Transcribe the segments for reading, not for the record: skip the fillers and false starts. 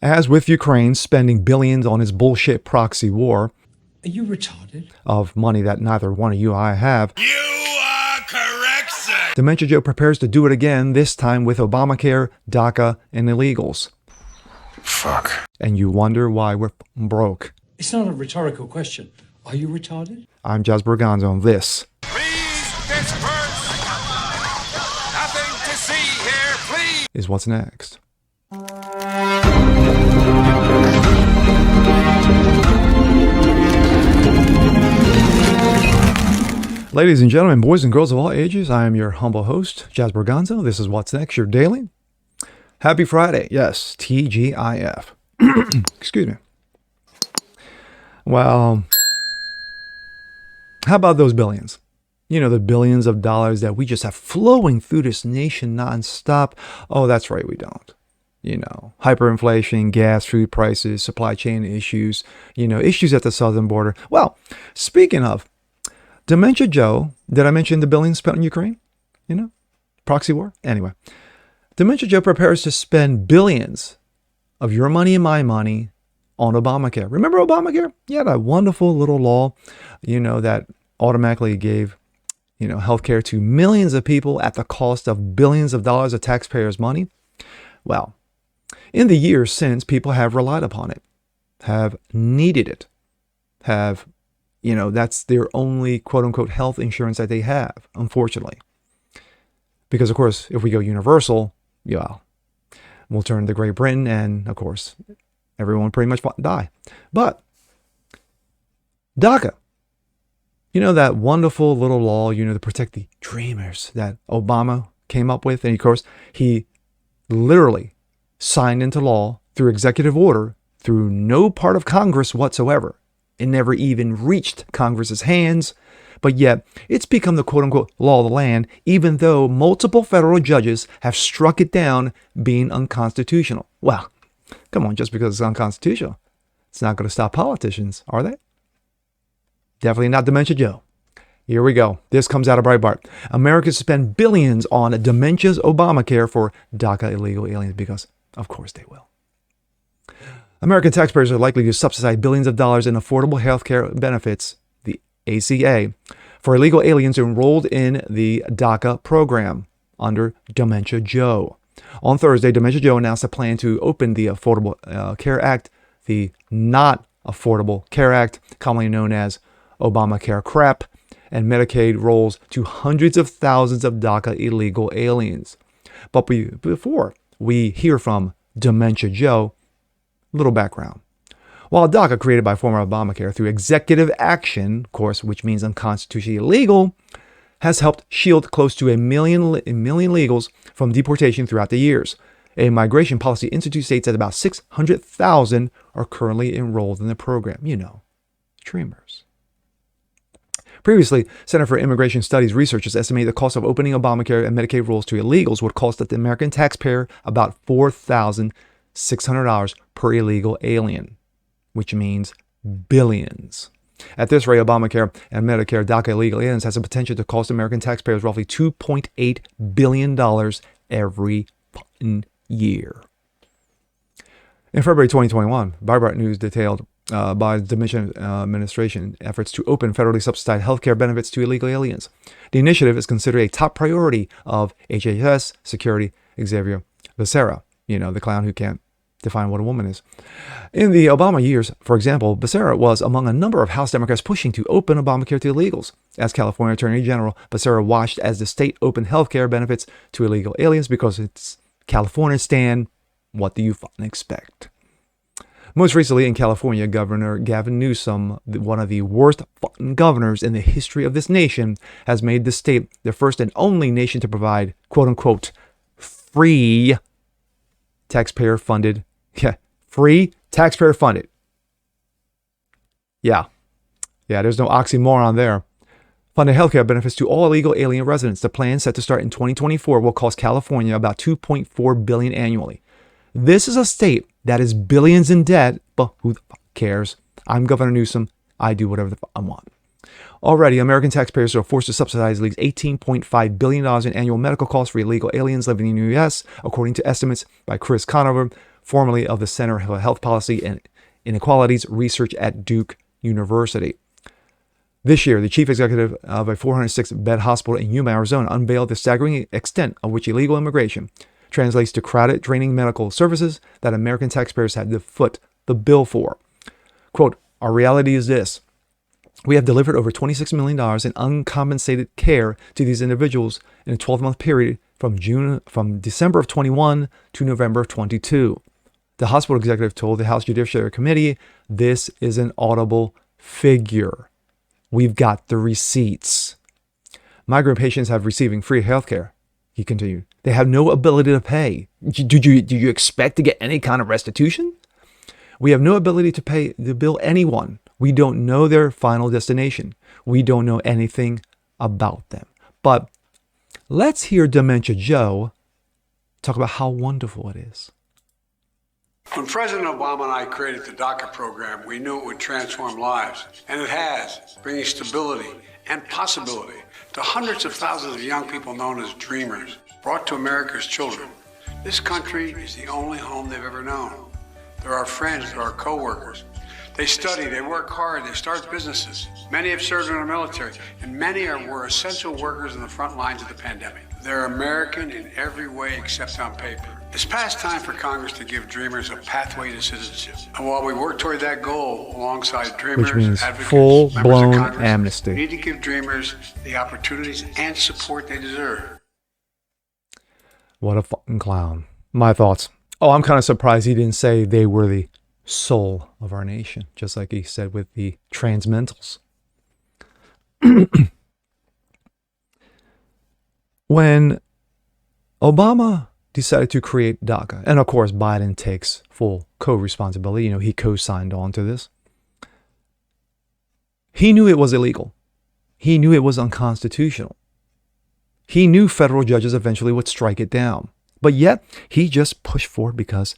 As with Ukraine spending billions on its bullshit proxy war Are you retarded? of money that neither one of you or I have, You are correct, sir. Dementia Joe prepares to do it again, this time with Obamacare, DACA, and illegals. Fuck. And you wonder why we're broke. It's not a rhetorical question. Are you retarded? I'm Jazz Berganza, and this Please disperse. Nothing to see here, please. is what's next. Ladies and gentlemen, boys and girls of all ages, I am your humble host, Jazz Berganza. This is What's Next, your daily. Happy Friday. Yes, TGIF. Excuse me. Well, how about those billions? You know, the billions of dollars that we just have flowing through this nation nonstop. Oh, that's right, we don't. You know, hyperinflation, gas, food prices, supply chain issues, issues at the southern border. Well, speaking of, Dementia Joe, did I mention the billions spent in Ukraine? Proxy war? Anyway, Dementia Joe prepares to spend billions of your money and my money on Obamacare. Remember Obamacare? Yeah, that wonderful little law, that automatically gave, healthcare to millions of people at the cost of billions of dollars of taxpayers' money. Well, in the years since, people have relied upon it, have needed it, have that's their only quote unquote health insurance that they have, unfortunately. Because, of course, if we go universal, we'll turn to Great Britain and, of course, everyone pretty much die. But DACA, that wonderful little law, to protect the dreamers that Obama came up with. And, of course, he literally signed into law through executive order through no part of Congress whatsoever. It never even reached Congress's hands, but yet it's become the quote-unquote law of the land, even though multiple federal judges have struck it down being unconstitutional. Well, come on, just because it's unconstitutional, it's not going to stop politicians, are they? Definitely not Dementia Joe. Here we go. This comes out of Breitbart. Americans spend billions on dementia's Obamacare for DACA illegal aliens because, of course, they will. American taxpayers are likely to subsidize billions of dollars in affordable health care benefits, the ACA, for illegal aliens enrolled in the DACA program under Dementia Joe. On Thursday, Dementia Joe announced a plan to open the Affordable Care Act, the Not Affordable Care Act, commonly known as Obamacare crap, and Medicaid rolls to hundreds of thousands of DACA illegal aliens. But before we hear from Dementia Joe, little background. While DACA, created by former Obamacare through executive action, of course, which means unconstitutionally illegal, has helped shield close to a million illegals from deportation throughout the years. A Migration Policy Institute states that about 600,000 are currently enrolled in the program. Dreamers. Previously, Center for Immigration Studies researchers estimated the cost of opening Obamacare and Medicaid rules to illegals would cost the American taxpayer about $4,600 per illegal alien, which means billions. At this rate, Obamacare and Medicare DACA illegal aliens has the potential to cost American taxpayers roughly $2.8 billion every year. In February 2021, Breitbart News detailed by the Dementia Administration efforts to open federally subsidized healthcare benefits to illegal aliens. The initiative is considered a top priority of HHS Security Xavier Becerra, the clown who can't define what a woman is. In the Obama years, for example, Becerra was among a number of House Democrats pushing to open Obamacare to illegals. As California Attorney General, Becerra watched as the state opened health care benefits to illegal aliens because it's California stand. What do you fucking expect? Most recently in California, Governor Gavin Newsom, one of the worst fucking governors in the history of this nation, has made the state the first and only nation to provide, quote unquote, free taxpayer-funded. Free taxpayer-funded. Yeah, there's no oxymoron there. Funded healthcare benefits to all illegal alien residents. The plan, set to start in 2024, will cost California about $2.4 billion annually. This is a state that is billions in debt, but who the fuck cares? I'm Governor Newsom. I do whatever the fuck I want. Already, American taxpayers are forced to subsidize at least $18.5 billion in annual medical costs for illegal aliens living in the U.S., according to estimates by Chris Conover formerly of the Center for Health Policy and Inequalities Research at Duke University. This year, the chief executive of a 406-bed hospital in Yuma, Arizona, unveiled the staggering extent of which illegal immigration translates to crowded, draining medical services that American taxpayers had to foot the bill for. Quote, "Our reality is this. We have delivered over $26 million in uncompensated care to these individuals in a 12-month period from December of 21 to November of 22. The hospital executive told the House Judiciary Committee, this is an audible figure. We've got the receipts. Migrant patients have receiving free health care," he continued. "They have no ability to pay. Did you expect to get any kind of restitution? We have no ability to bill anyone. We don't know their final destination. We don't know anything about them." But let's hear Dementia Joe talk about how wonderful it is. When President Obama and I created the DACA program, we knew it would transform lives, and it has, bringing stability and possibility to hundreds of thousands of young people known as dreamers, brought to America's children. This country is the only home they've ever known. They're our friends, they're our co-workers. They study, they work hard, they start businesses. Many have served in our military, and many were essential workers in the front lines of the pandemic. They're American in every way except on paper. It's past time for Congress to give dreamers a pathway to citizenship. And while we work toward that goal alongside dreamers, Which means advocates, full-blown members of Congress, amnesty. we need to give dreamers the opportunities and support they deserve. What a fucking clown. My thoughts. Oh, I'm kind of surprised he didn't say they were the soul of our nation, just like he said with the transmentals. When Obama decided to create DACA, and of course Biden takes full co-responsibility, he co-signed on to this. He knew it was illegal. He knew it was unconstitutional. He knew federal judges eventually would strike it down. But yet, he just pushed forward because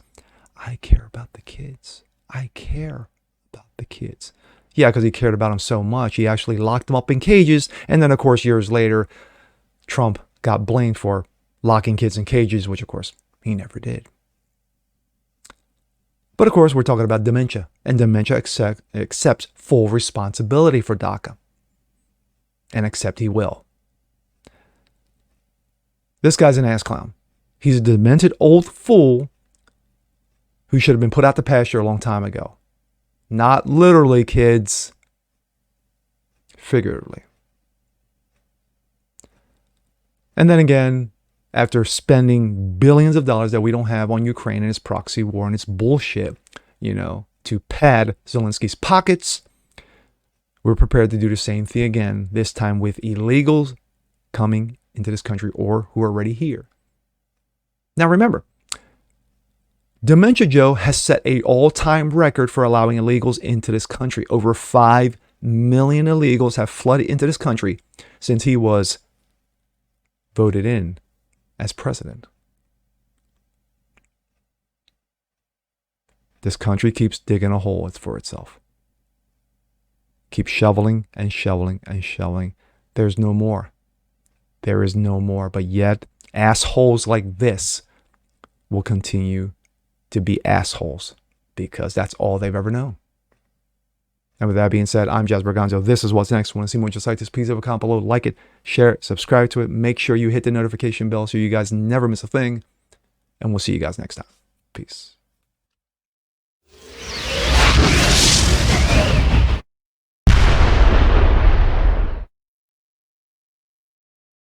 I care about the kids. I care about the kids. Yeah, because he cared about them so much, he actually locked them up in cages. And then, of course, years later, Trump got blamed for locking kids in cages, which, of course, he never did. But, of course, we're talking about dementia. And dementia accepts full responsibility for DACA. And accept he will. This guy's an ass clown. He's a demented old fool who should have been put out to pasture a long time ago. Not literally, kids. Figuratively. And then again, after spending billions of dollars that we don't have on Ukraine and its proxy war and its bullshit, to pad Zelensky's pockets, we're prepared to do the same thing again, this time with illegals coming into this country or who are already here. Now remember, Dementia Joe has set an all-time record for allowing illegals into this country. Over 5 million illegals have flooded into this country since he was voted in as president. This country keeps digging a hole for itself. Keep shoveling and shoveling and shoveling. There's no more. There is no more. But yet, assholes like this will continue to be assholes because that's all they've ever known. And with that being said, I'm Jazz Berganzo. This is What's Next. Want to see more just like this? Please leave a comment below, like it, share it, subscribe to it. Make sure you hit the notification bell so you guys never miss a thing. And we'll see you guys next time. Peace.